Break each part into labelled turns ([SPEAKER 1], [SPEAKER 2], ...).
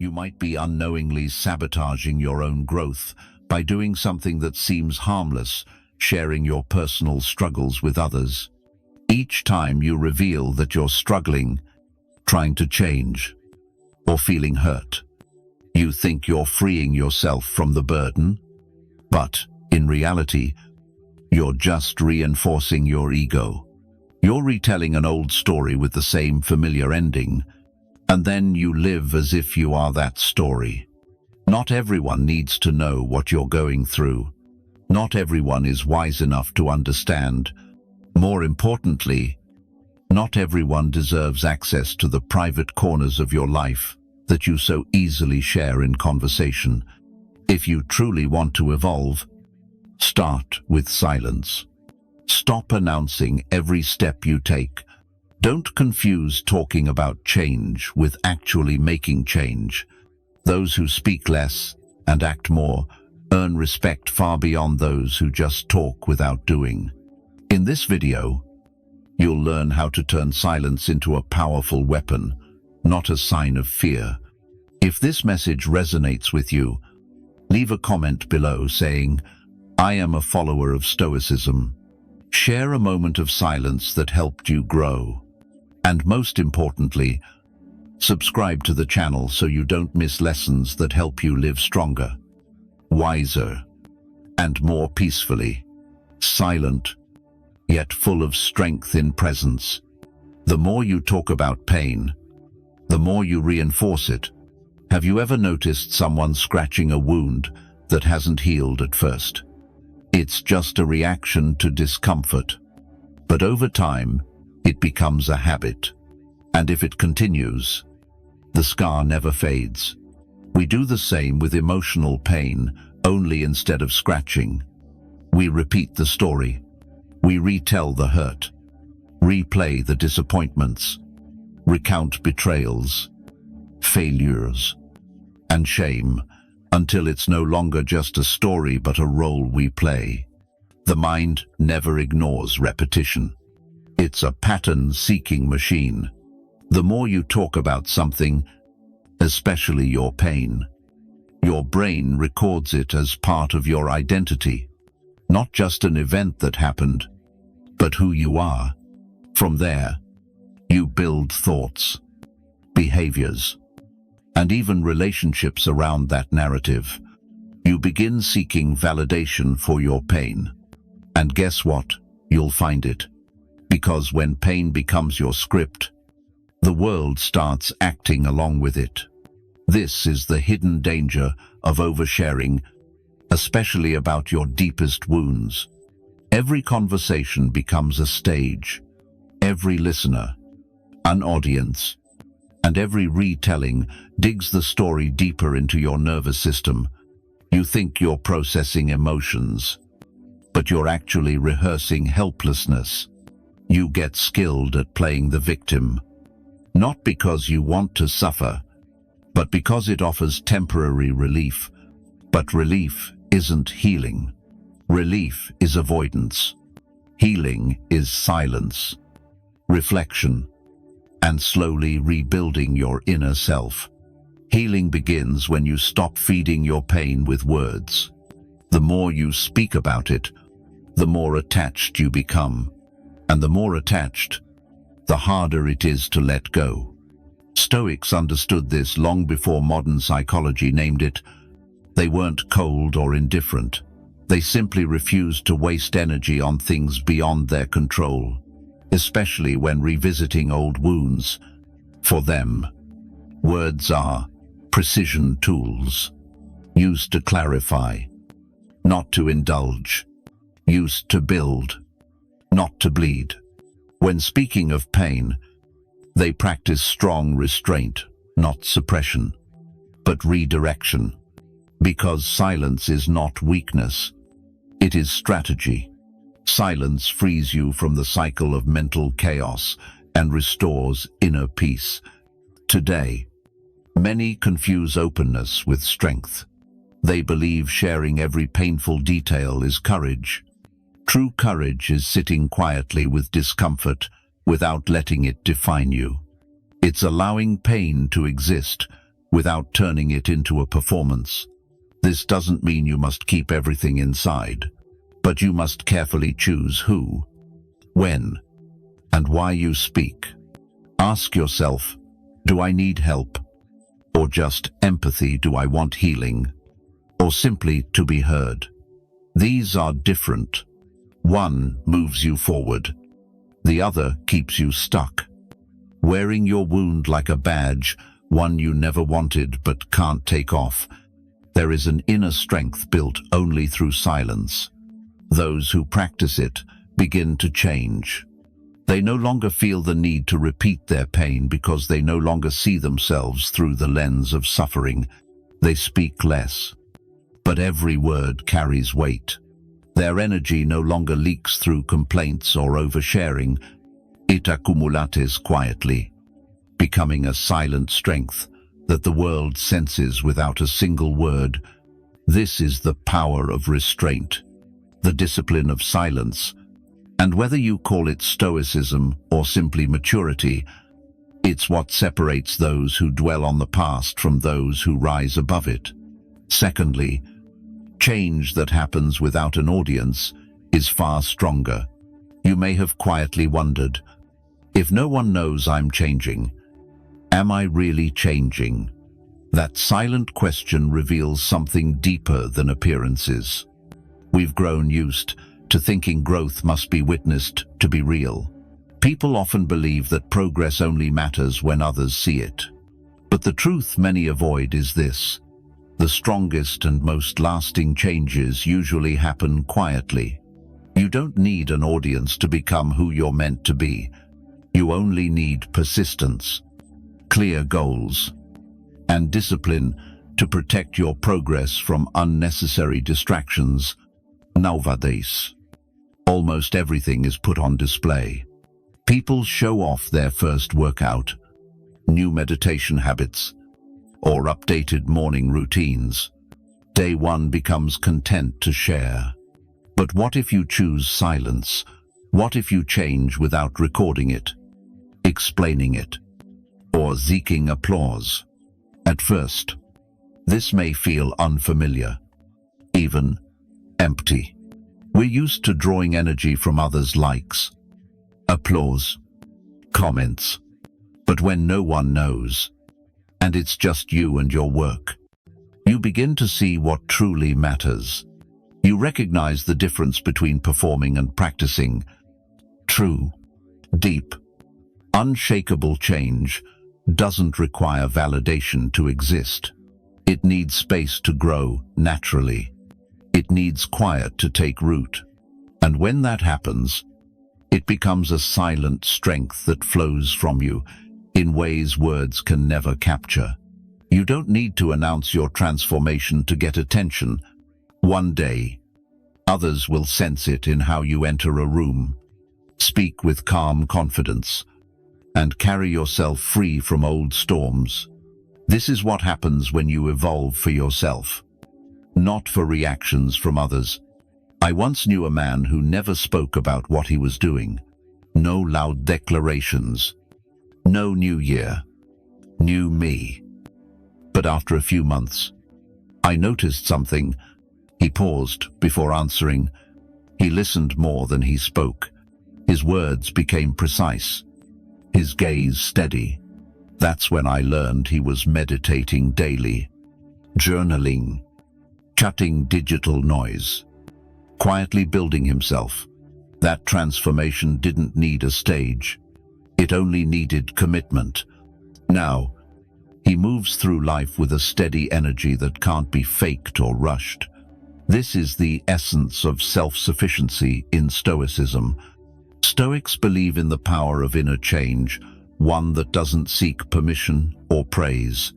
[SPEAKER 1] You might be unknowingly sabotaging your own growth by doing something that seems harmless, sharing your personal struggles with others. Each time you reveal that you're struggling, trying to change, or feeling hurt, you think you're freeing yourself from the burden, but in reality, you're just reinforcing your ego. You're retelling an old story with the same familiar ending, and then you live as if you are that story. Not everyone needs to know what you're going through. Not everyone is wise enough to understand. More importantly, not everyone deserves access to the private corners of your life that you so easily share in conversation. If you truly want to evolve, start with silence. Stop announcing every step you take. Don't confuse talking about change with actually making change. Those who speak less and act more earn respect far beyond those who just talk without doing. In this video, you'll learn how to turn silence into a powerful weapon, not a sign of fear. If this message resonates with you, leave a comment below saying, "I am a follower of Stoicism." Share a moment of silence that helped you grow. And most importantly, subscribe to the channel so you don't miss lessons that help you live stronger, wiser, and more peacefully. Silent, yet full of strength in presence. The more you talk about pain, the more you reinforce it. Have you ever noticed someone scratching a wound that hasn't healed at first? It's just a reaction to discomfort. But over time, it becomes a habit. And if it continues, the scar never fades. We do the same with emotional pain, only instead of scratching. We repeat the story. We retell the hurt, replay the disappointments, recount betrayals, failures, and shame, until it's no longer just a story but a role we play. The mind never ignores repetition. It's a pattern-seeking machine. The more you talk about something, especially your pain, your brain records it as part of your identity, not just an event that happened, but who you are. From there, you build thoughts, behaviors, and even relationships around that narrative. You begin seeking validation for your pain. And guess what? You'll find it. Because when pain becomes your script, the world starts acting along with it. This is the hidden danger of oversharing, especially about your deepest wounds. Every conversation becomes a stage, every listener, an audience, and every retelling digs the story deeper into your nervous system. You think you're processing emotions, but you're actually rehearsing helplessness. You get skilled at playing the victim, not because you want to suffer, but because it offers temporary relief. But relief isn't healing. Relief is avoidance. Healing is silence, reflection, and slowly rebuilding your inner self. Healing begins when you stop feeding your pain with words. The more you speak about it, the more attached you become. And the more attached, the harder it is to let go. Stoics understood this long before modern psychology named it. They weren't cold or indifferent. They simply refused to waste energy on things beyond their control, especially when revisiting old wounds. For them, words are precision tools, used to clarify, not to indulge, used to build, not to bleed. When speaking of pain, they practice strong restraint, not suppression, but redirection. Because silence is not weakness, it is strategy. Silence frees you from the cycle of mental chaos and restores inner peace. Today, many confuse openness with strength. They believe sharing every painful detail is courage. True courage is sitting quietly with discomfort without letting it define you. It's allowing pain to exist without turning it into a performance. This doesn't mean you must keep everything inside, but you must carefully choose who, when, and why you speak. Ask yourself, do I need help? Or just empathy, do I want healing? Or simply to be heard? These are different. One moves you forward. The other keeps you stuck. Wearing your wound like a badge, one you never wanted but can't take off. There is an inner strength built only through silence. Those who practice it begin to change. They no longer feel the need to repeat their pain because they no longer see themselves through the lens of suffering. They speak less, but every word carries weight. Their energy no longer leaks through complaints or oversharing. It accumulates quietly, becoming a silent strength that the world senses without a single word. This is the power of restraint, the discipline of silence. And whether you call it Stoicism or simply maturity, it's what separates those who dwell on the past from those who rise above it. Secondly, change that happens without an audience is far stronger. You may have quietly wondered, if no one knows I'm changing, am I really changing? That silent question reveals something deeper than appearances. We've grown used to thinking growth must be witnessed to be real. People often believe that progress only matters when others see it. But the truth many avoid is this: the strongest and most lasting changes usually happen quietly. You don't need an audience to become who you're meant to be. You only need persistence, clear goals, and discipline to protect your progress from unnecessary distractions. Nowadays, almost everything is put on display. People show off their first workout, new meditation habits, or updated morning routines. Day one becomes content to share. But what if you choose silence? What if you change without recording it, explaining it, or seeking applause? At first, this may feel unfamiliar, even empty. We're used to drawing energy from others' likes, applause, comments. But when no one knows, and it's just you and your work, you begin to see what truly matters. You recognize the difference between performing and practicing. True, deep, unshakable change doesn't require validation to exist. It needs space to grow naturally. It needs quiet to take root. And when that happens, it becomes a silent strength that flows from you in ways words can never capture. You don't need to announce your transformation to get attention. One day, others will sense it in how you enter a room, speak with calm confidence, and carry yourself free from old storms. This is what happens when you evolve for yourself, not for reactions from others. I once knew a man who never spoke about what he was doing. No loud declarations. No new year. New me. But after a few months, I noticed something. He paused before answering. He listened more than he spoke. His words became precise, his gaze steady. That's when I learned he was meditating daily, journaling, cutting digital noise, quietly building himself. That transformation didn't need a stage. It only needed commitment. Now, he moves through life with a steady energy that can't be faked or rushed. This is the essence of self-sufficiency in Stoicism. Stoics believe in the power of inner change, one that doesn't seek permission or praise.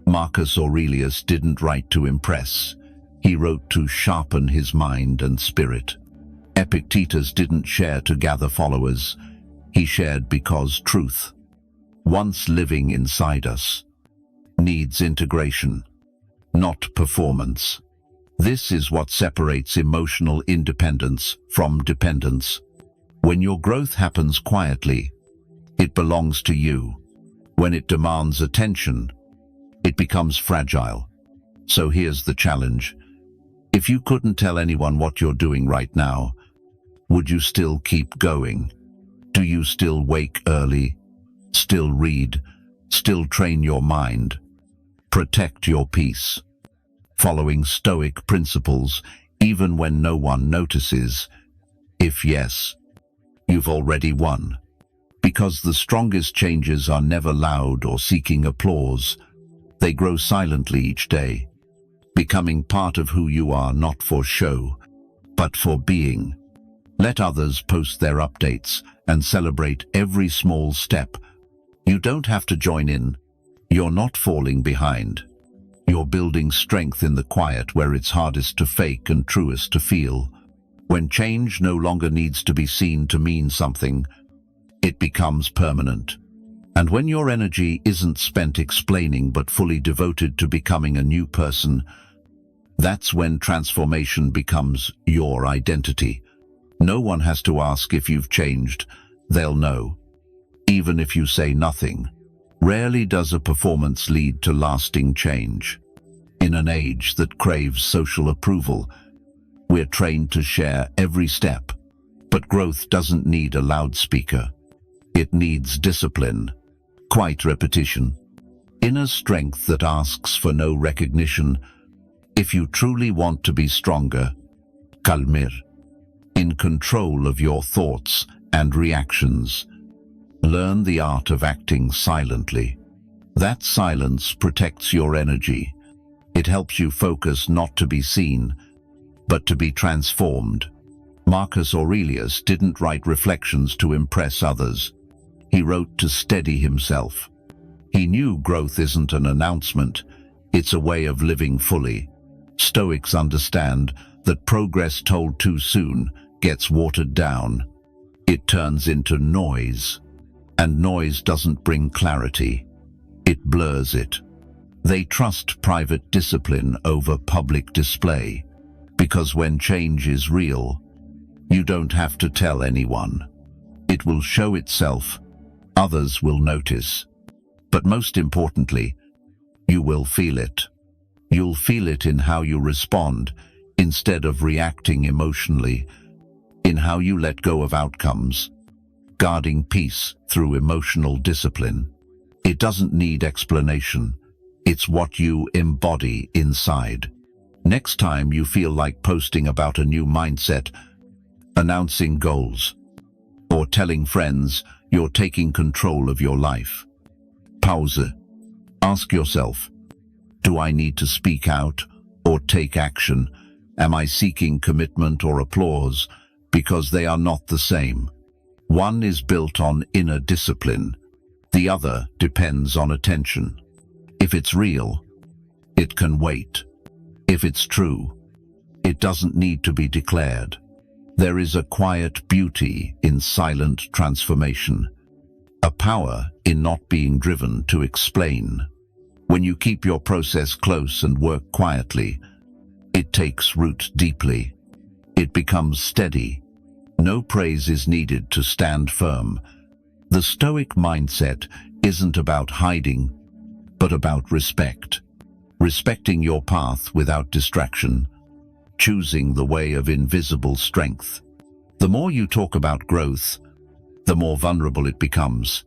[SPEAKER 1] Marcus Aurelius didn't write to impress. He wrote to sharpen his mind and spirit. Epictetus didn't share to gather followers. He shared because truth, once living inside us, needs integration, not performance. This is what separates emotional independence from dependence. When your growth happens quietly, it belongs to you. When it demands attention, it becomes fragile. So here's the challenge. If you couldn't tell anyone what you're doing right now, would you still keep going? Do you still wake early? Still read? Still train your mind? Protect your peace? Following Stoic principles, even when no one notices? If yes, you've already won. Because the strongest changes are never loud or seeking applause. They grow silently each day, becoming part of who you are, not for show, but for being. Let others post their updates and celebrate every small step. You don't have to join in. You're not falling behind. You're building strength in the quiet where it's hardest to fake and truest to feel. When change no longer needs to be seen to mean something, it becomes permanent. And when your energy isn't spent explaining but fully devoted to becoming a new person, that's when transformation becomes your identity. No one has to ask if you've changed. They'll know. Even if you say nothing. Rarely does a performance lead to lasting change. In an age that craves social approval, we're trained to share every step. But growth doesn't need a loudspeaker. It needs discipline, quiet repetition, inner strength that asks for no recognition. If you truly want to be stronger, kalmir, in control of your thoughts and reactions, learn the art of acting silently. That silence protects your energy. It helps you focus not to be seen, but to be transformed. Marcus Aurelius didn't write reflections to impress others. He wrote to steady himself. He knew growth isn't an announcement, it's a way of living fully. Stoics understand that progress told too soon gets watered down. It turns into noise. And noise doesn't bring clarity. It blurs it. They trust private discipline over public display. Because when change is real, you don't have to tell anyone. It will show itself. Others will notice. But most importantly, you will feel it. You'll feel it in how you respond, instead of reacting emotionally, in how you let go of outcomes, guarding peace through emotional discipline. It doesn't need explanation. It's what you embody inside. Next time you feel like posting about a new mindset, announcing goals, or telling friends you're taking control of your life, pause. Ask yourself, do I need to speak out or take action? Am I seeking commitment or applause? Because they are not the same. One is built on inner discipline. The other depends on attention. If it's real, it can wait. If it's true, it doesn't need to be declared. There is a quiet beauty in silent transformation, a power in not being driven to explain. When you keep your process close and work quietly, it takes root deeply. It becomes steady. No praise is needed to stand firm. The Stoic mindset isn't about hiding, but about respect. Respecting your path without distraction. Choosing the way of invisible strength. The more you talk about growth, the more vulnerable it becomes.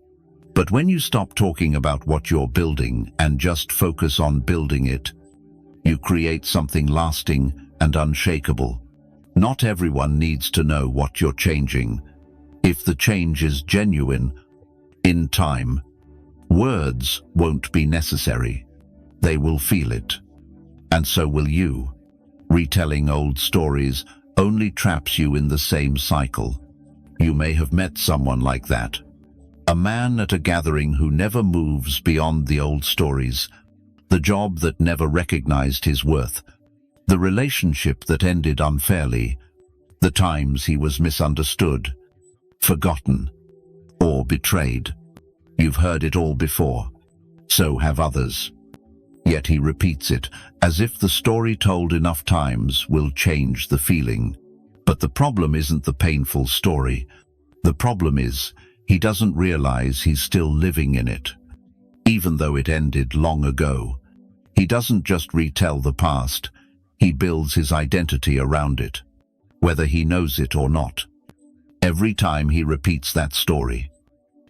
[SPEAKER 1] But when you stop talking about what you're building and just focus on building it, you create something lasting and unshakable. Not everyone needs to know what you're changing. If the change is genuine, in time, words won't be necessary. They will feel it. And so will you. Retelling old stories only traps you in the same cycle. You may have met someone like that. A man at a gathering who never moves beyond the old stories. The job that never recognized his worth. The relationship that ended unfairly. The times he was misunderstood, forgotten, or betrayed. You've heard it all before. So have others. Yet he repeats it, as if the story told enough times will change the feeling. But the problem isn't the painful story. The problem is, he doesn't realize he's still living in it. Even though it ended long ago, He doesn't just retell the past, he builds his identity around it, whether he knows it or not. Every time he repeats that story,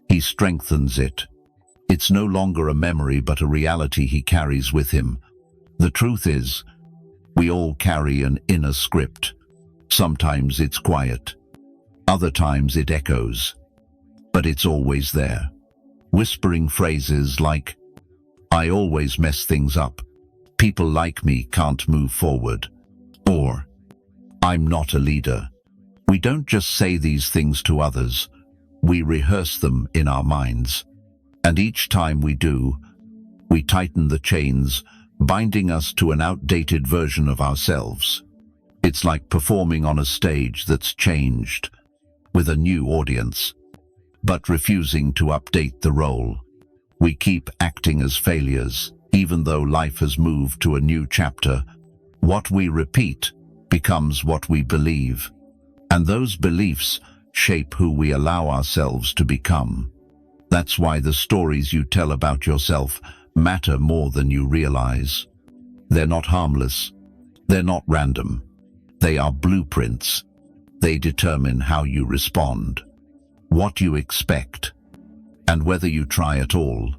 [SPEAKER 1] he strengthens it. It's no longer a memory but a reality he carries with him. The truth is, we all carry an inner script. Sometimes it's quiet, other times it echoes, but it's always there. Whispering phrases like, "I always mess things up," "People like me can't move forward," or "I'm not a leader." We don't just say these things to others, we rehearse them in our minds. And each time we do, we tighten the chains, binding us to an outdated version of ourselves. It's like performing on a stage that's changed, with a new audience, but refusing to update the role. We keep acting as failures, even though life has moved to a new chapter. What we repeat becomes what we believe, and those beliefs shape who we allow ourselves to become. That's why the stories you tell about yourself matter more than you realize. They're not harmless. They're not random. They are blueprints. They determine how you respond, what you expect, and whether you try at all.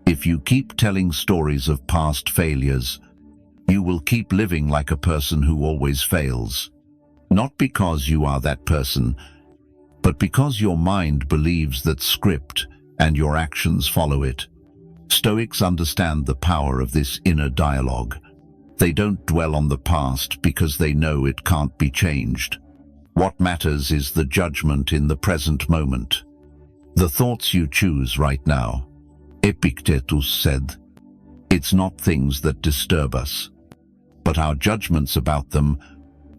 [SPEAKER 1] If you keep telling stories of past failures, you will keep living like a person who always fails. Not because you are that person, but because your mind believes that script and your actions follow it. Stoics understand the power of this inner dialogue. They don't dwell on the past because they know it can't be changed. What matters is the judgment in the present moment. The thoughts you choose right now. Epictetus said, "It's not things that disturb us, but our judgments about them.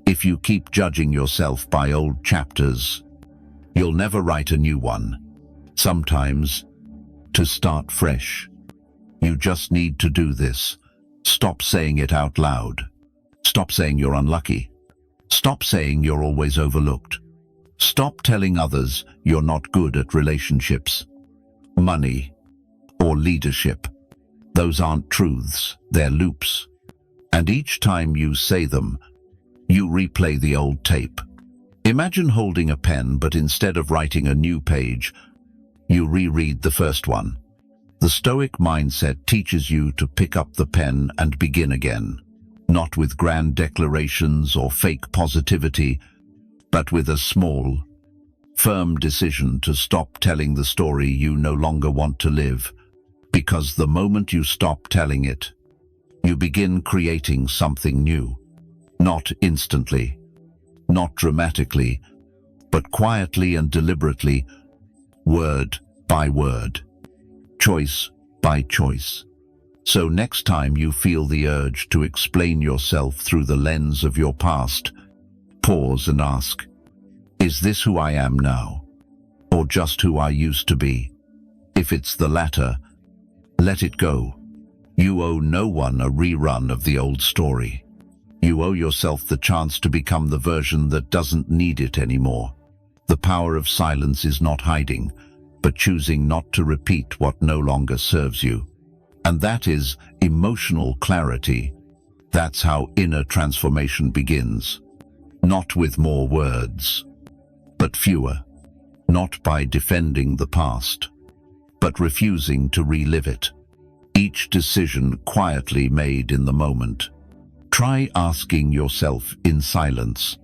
[SPEAKER 1] If you keep judging yourself by old chapters, you'll never write a new one." Sometimes, to start fresh, you just need to do this. Stop saying it out loud. Stop saying you're unlucky. Stop saying you're always overlooked. Stop telling others you're not good at relationships, money, or leadership. Those aren't truths, they're loops. And each time you say them, you replay the old tape. Imagine holding a pen, but instead of writing a new page, you reread the first one. The Stoic mindset teaches you to pick up the pen and begin again, not with grand declarations or fake positivity, but with a small, firm decision to stop telling the story you no longer want to live. Because the moment you stop telling it, you begin creating something new. Not instantly, not dramatically, but quietly and deliberately, word by word, choice by choice. So next time you feel the urge to explain yourself through the lens of your past, pause and ask, is this who I am now, or just who I used to be? If it's the latter, let it go. You owe no one a rerun of the old story. You owe yourself the chance to become the version that doesn't need it anymore. The power of silence is not hiding, but choosing not to repeat what no longer serves you. And that is emotional clarity. That's how inner transformation begins. Not with more words, but fewer. Not by defending the past, but refusing to relive it. Each decision quietly made in the moment. Try asking yourself in silence,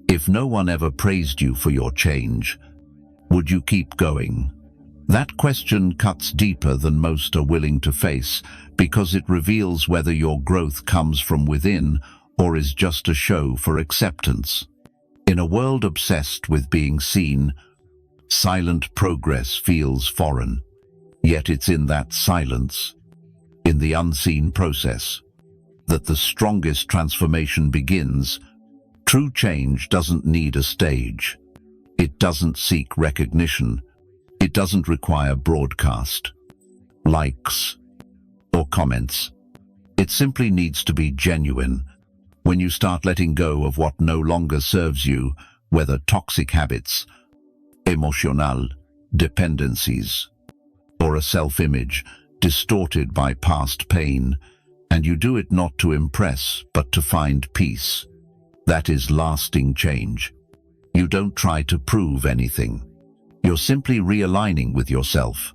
[SPEAKER 1] if no one ever praised you for your change, would you keep going? That question cuts deeper than most are willing to face, because it reveals whether your growth comes from within or is just a show for acceptance. In a world obsessed with being seen, silent progress feels foreign. Yet it's in that silence, in the unseen process, that the strongest transformation begins. True change doesn't need a stage. It doesn't seek recognition. It doesn't require broadcast, likes, or comments. It simply needs to be genuine. When you start letting go of what no longer serves you, whether toxic habits, emotional dependencies, or a self-image distorted by past pain, And you do it not to impress, but to find peace. That is lasting change. You don't try to prove anything. You're simply realigning with yourself.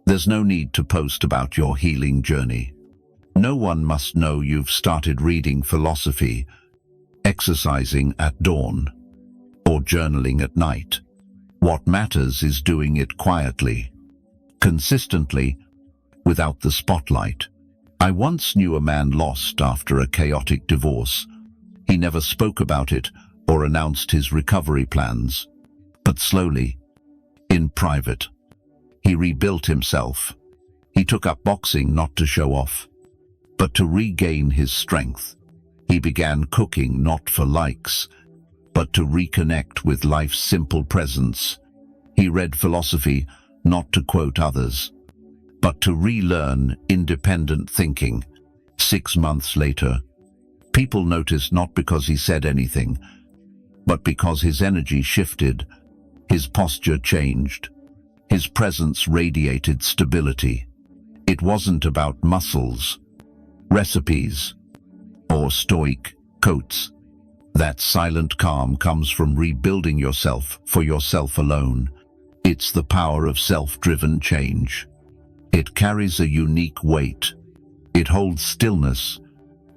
[SPEAKER 1] There's no need to post about your healing journey. No one must know you've started reading philosophy, exercising at dawn, or journaling at night. What matters is doing it quietly, consistently, without the spotlight. I once knew a man lost after a chaotic divorce. He never spoke about it or announced his recovery plans. But slowly, in private, he rebuilt himself. He took up boxing not to show off, but to regain his strength. He began cooking not for likes, but to reconnect with life's simple presence. He read philosophy not to quote others, but to relearn independent thinking. 6 months later, people noticed not because he said anything, but because his energy shifted, his posture changed, his presence radiated stability. It wasn't about muscles, recipes, or Stoic quotes. That silent calm comes from rebuilding yourself for yourself alone. It's the power of self-driven change. It carries a unique weight. It holds stillness.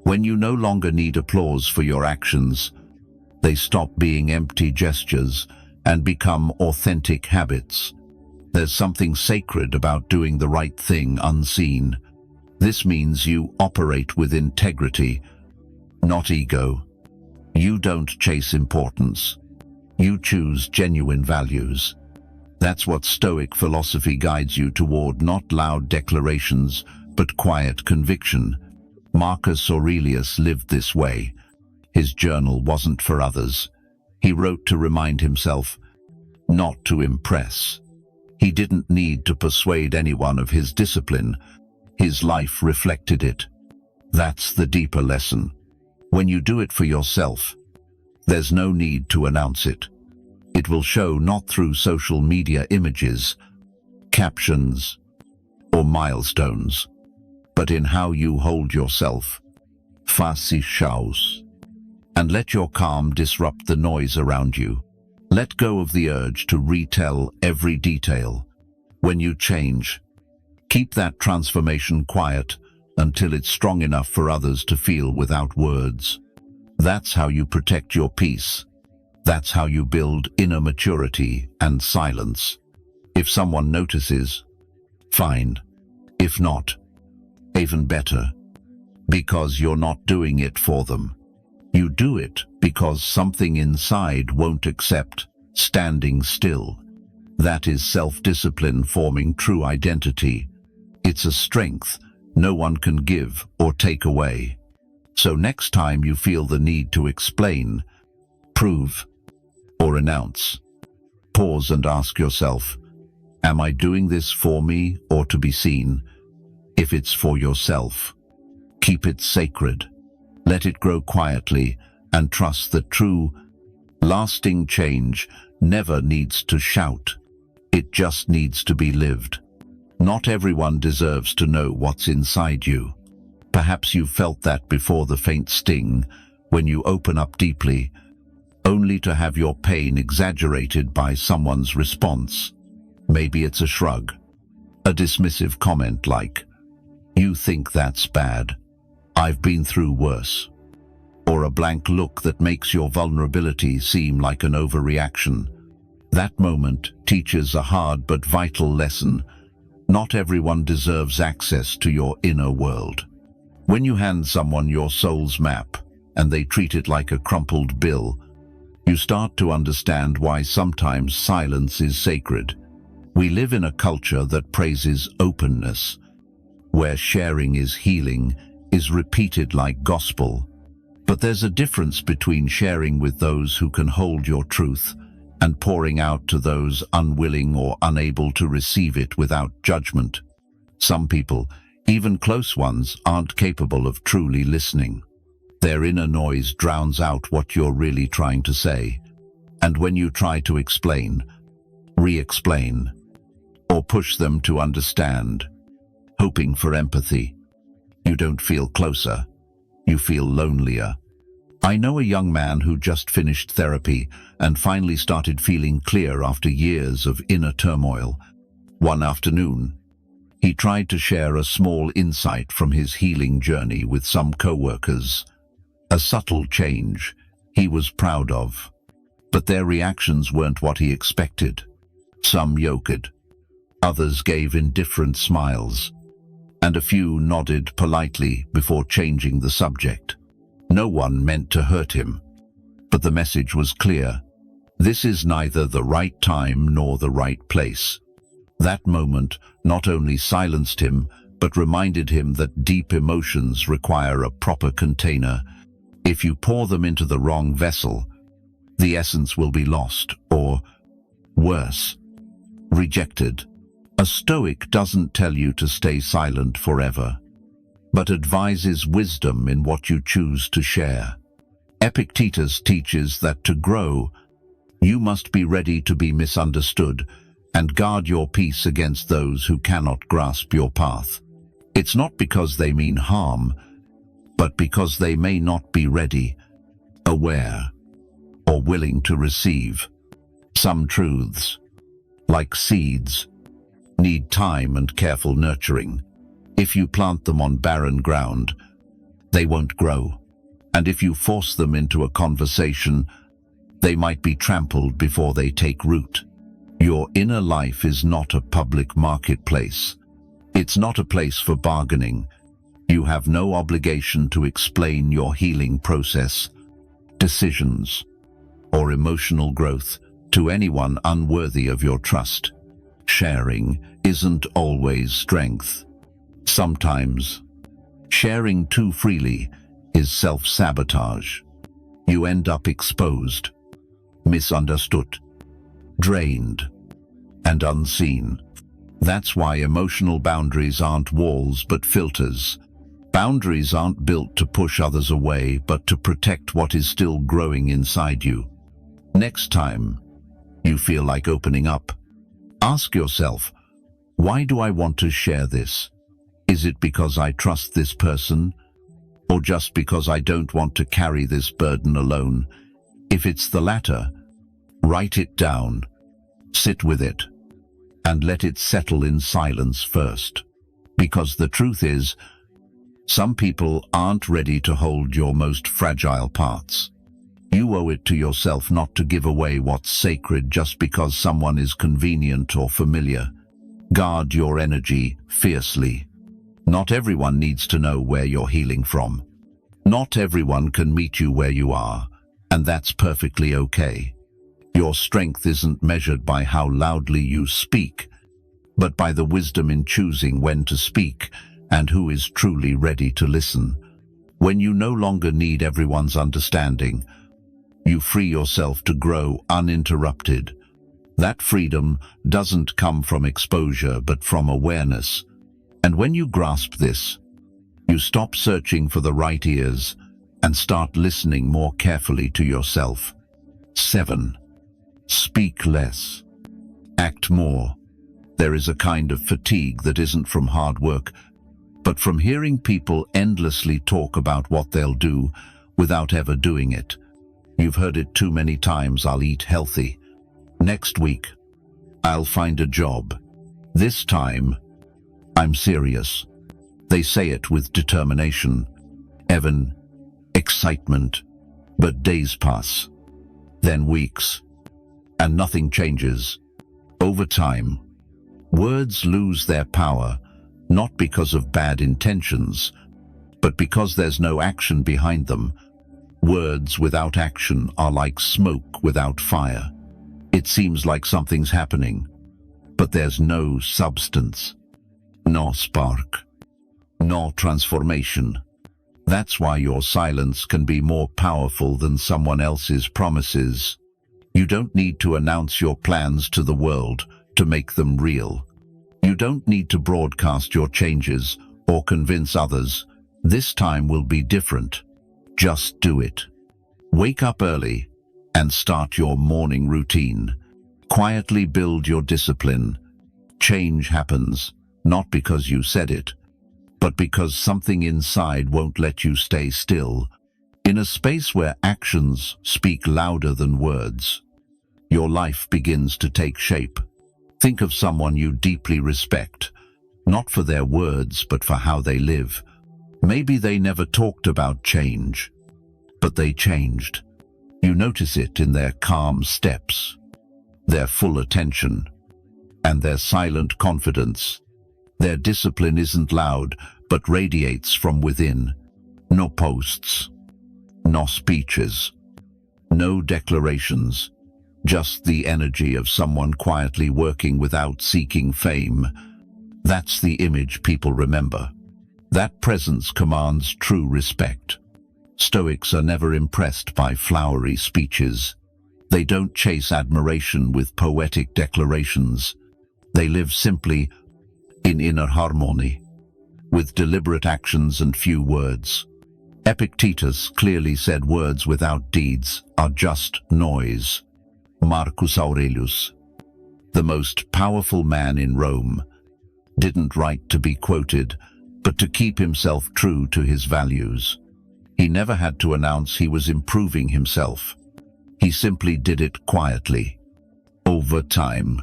[SPEAKER 1] When you no longer need applause for your actions, they stop being empty gestures and become authentic habits. There's something sacred about doing the right thing unseen. This means you operate with integrity, not ego. You don't chase importance. You choose genuine values. That's what Stoic philosophy guides you toward, not loud declarations, but quiet conviction. Marcus Aurelius lived this way. His journal wasn't for others. He wrote to remind himself, not to impress. He didn't need to persuade anyone of his discipline. His life reflected it. That's the deeper lesson. When you do it for yourself, there's no need to announce it. It will show not through social media images, captions, or milestones, but in how you hold yourself. Face schaus. And let your calm disrupt the noise around you. Let go of the urge to retell every detail. When you change, keep that transformation quiet until it's strong enough for others to feel without words. That's how you protect your peace. That's how you build inner maturity and silence. If someone notices, fine. If not, even better. Because you're not doing it for them. You do it because something inside won't accept standing still. That is self-discipline forming true identity. It's a strength no one can give or take away. So next time you feel the need to explain, prove, or announce, pause and ask yourself, am I doing this for me or to be seen? If it's for yourself, keep it sacred. Let it grow quietly and trust that true, lasting change never needs to shout. It just needs to be lived. Not everyone deserves to know what's inside you. Perhaps you've felt that before, the faint sting, when you open up deeply, only to have your pain exaggerated by someone's response. Maybe it's a shrug, a dismissive comment like, "You think that's bad? I've been through worse." Or a blank look that makes your vulnerability seem like an overreaction. That moment teaches a hard but vital lesson. Not everyone deserves access to your inner world. When you hand someone your soul's map and they treat it like a crumpled bill, you start to understand why sometimes silence is sacred. We live in a culture that praises openness, where sharing is healing, is repeated like gospel. But there's a difference between sharing with those who can hold your truth and pouring out to those unwilling or unable to receive it without judgment. Some people, even close ones, aren't capable of truly listening. Their inner noise drowns out what you're really trying to say. And when you try to explain, re-explain, or push them to understand, hoping for empathy, You don't feel closer. You feel lonelier. I know a young man who just finished therapy and finally started feeling clear after years of inner turmoil. One afternoon, he tried to share a small insight from his healing journey with some co-workers. A subtle change he was proud of, but their reactions weren't what he expected. Some yoked, others gave indifferent smiles, and a few nodded politely before changing the subject. No one meant to hurt him, but the message was clear. This is neither the right time nor the right place. That moment not only silenced him, but reminded him that deep emotions require a proper container. If you pour them into the wrong vessel, the essence will be lost, or, worse, rejected. A Stoic doesn't tell you to stay silent forever, but advises wisdom in what you choose to share. Epictetus teaches that to grow, you must be ready to be misunderstood and guard your peace against those who cannot grasp your path. It's not because they mean harm, but because they may not be ready, aware, or willing to receive. Some truths, like seeds, need time and careful nurturing. If you plant them on barren ground, they won't grow. And if you force them into a conversation, they might be trampled before they take root. Your inner life is not a public marketplace. It's not a place for bargaining. You have no obligation to explain your healing process, decisions, or emotional growth to anyone unworthy of your trust. Sharing isn't always strength. Sometimes, sharing too freely is self-sabotage. You end up exposed, misunderstood, drained, and unseen. That's why emotional boundaries aren't walls but filters. Boundaries aren't built to push others away, but to protect what is still growing inside you. Next time you feel like opening up, ask yourself, why do I want to share this? Is it because I trust this person, or just because I don't want to carry this burden alone? If it's the latter, write it down, sit with it, and let it settle in silence first. Because the truth is, some people aren't ready to hold your most fragile parts. You owe it to yourself not to give away what's sacred just because someone is convenient or familiar. Guard your energy fiercely. Not everyone needs to know where you're healing from. Not everyone can meet you where you are, and that's perfectly okay. Your strength isn't measured by how loudly you speak, but by the wisdom in choosing when to speak and who is truly ready to listen. When you no longer need everyone's understanding, you free yourself to grow uninterrupted. That freedom doesn't come from exposure, but from awareness. And when you grasp this, you stop searching for the right ears and start listening more carefully to yourself. 7. Speak less. Act more. There is a kind of fatigue that isn't from hard work, but from hearing people endlessly talk about what they'll do without ever doing it. You've heard it too many times: I'll eat healthy. Next week, I'll find a job. This time, I'm serious. They say it with determination, even excitement, but days pass, then weeks, and nothing changes. Over time, words lose their power, not because of bad intentions, but because there's no action behind them. Words without action are like smoke without fire. It seems like something's happening, but there's no substance, no spark, no transformation. That's why your silence can be more powerful than someone else's promises. You don't need to announce your plans to the world to make them real. You don't need to broadcast your changes or convince others. This time will be different. Just do it. Wake up early and start your morning routine. Quietly build your discipline. Change happens, not because you said it, but because something inside won't let you stay still. In a space where actions speak louder than words, your life begins to take shape. Think of someone you deeply respect, not for their words, but for how they live. Maybe they never talked about change, but they changed. You notice it in their calm steps, their full attention, and their silent confidence. Their discipline isn't loud, but radiates from within. No posts, no speeches, no declarations, just the energy of someone quietly working without seeking fame. That's the image people remember. That presence commands true respect. Stoics are never impressed by flowery speeches. They don't chase admiration with poetic declarations. They live simply in inner harmony, with deliberate actions and few words. Epictetus clearly said words without deeds are just noise. Marcus Aurelius, the most powerful man in Rome, didn't write to be quoted, but to keep himself true to his values. He never had to announce he was improving himself. He simply did it quietly. Over time,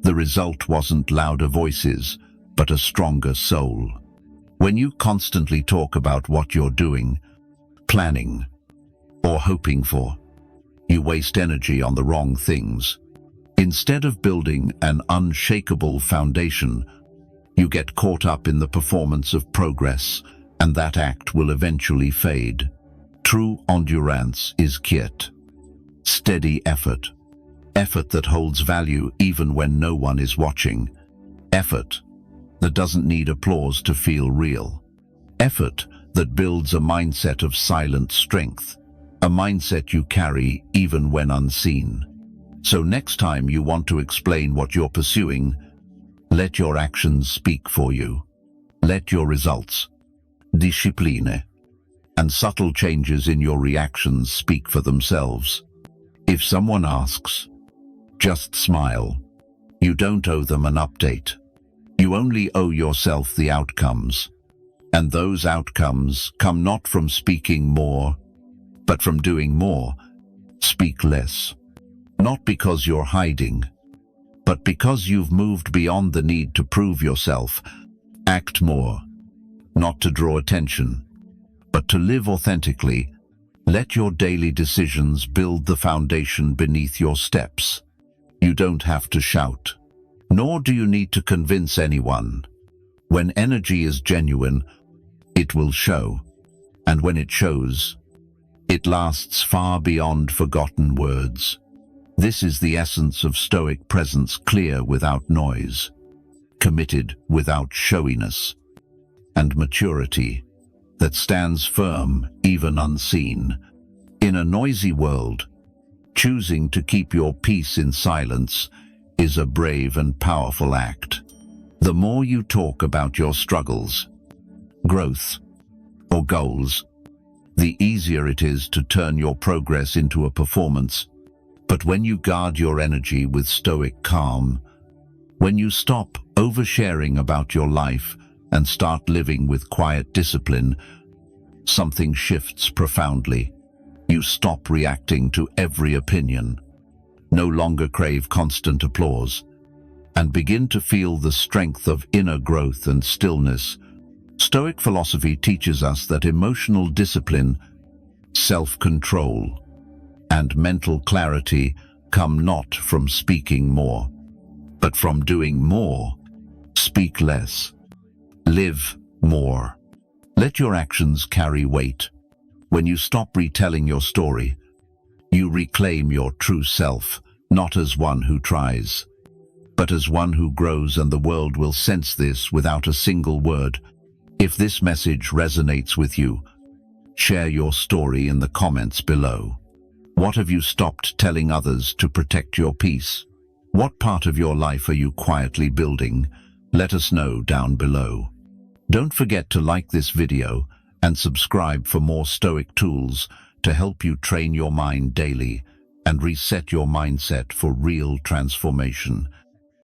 [SPEAKER 1] the result wasn't louder voices, but a stronger soul. When you constantly talk about what you're doing, planning, or hoping for, you waste energy on the wrong things. Instead of building an unshakable foundation, you get caught up in the performance of progress, and that act will eventually fade. True endurance is quiet, steady effort. Effort that holds value even when no one is watching. Effort that doesn't need applause to feel real. Effort that builds a mindset of silent strength, a mindset you carry even when unseen. So next time you want to explain what you're pursuing, let your actions speak for you. Let your results, discipline, and subtle changes in your reactions speak for themselves. If someone asks, just smile. You don't owe them an update. You only owe yourself the outcomes. And those outcomes come not from speaking more, but from doing more. Speak less. Not because you're hiding, but because you've moved beyond the need to prove yourself. Act more, not to draw attention, but to live authentically. Let your daily decisions build the foundation beneath your steps. You don't have to shout, nor do you need to convince anyone. When energy is genuine, it will show, and when it shows, it lasts far beyond forgotten words. This is the essence of Stoic presence: clear without noise, committed without showiness, and maturity that stands firm even unseen. In a noisy world, choosing to keep your peace in silence is a brave and powerful act. The more you talk about your struggles, growth, or goals, the easier it is to turn your progress into a performance. But when you guard your energy with stoic calm, when you stop oversharing about your life and start living with quiet discipline, something shifts profoundly. You stop reacting to every opinion, no longer crave constant applause, and begin to feel the strength of inner growth and stillness. Stoic philosophy teaches us that emotional discipline, self-control, and mental clarity come not from speaking more, but from doing more. Speak less. Live more. Let your actions carry weight. When you stop retelling your story, you reclaim your true self, not as one who tries, but as one who grows, and the world will sense this without a single word. If this message resonates with you, share your story in the comments below. What have you stopped telling others to protect your peace? What part of your life are you quietly building? Let us know down below. Don't forget to like this video and subscribe for more Stoic tools to help you train your mind daily and reset your mindset for real transformation.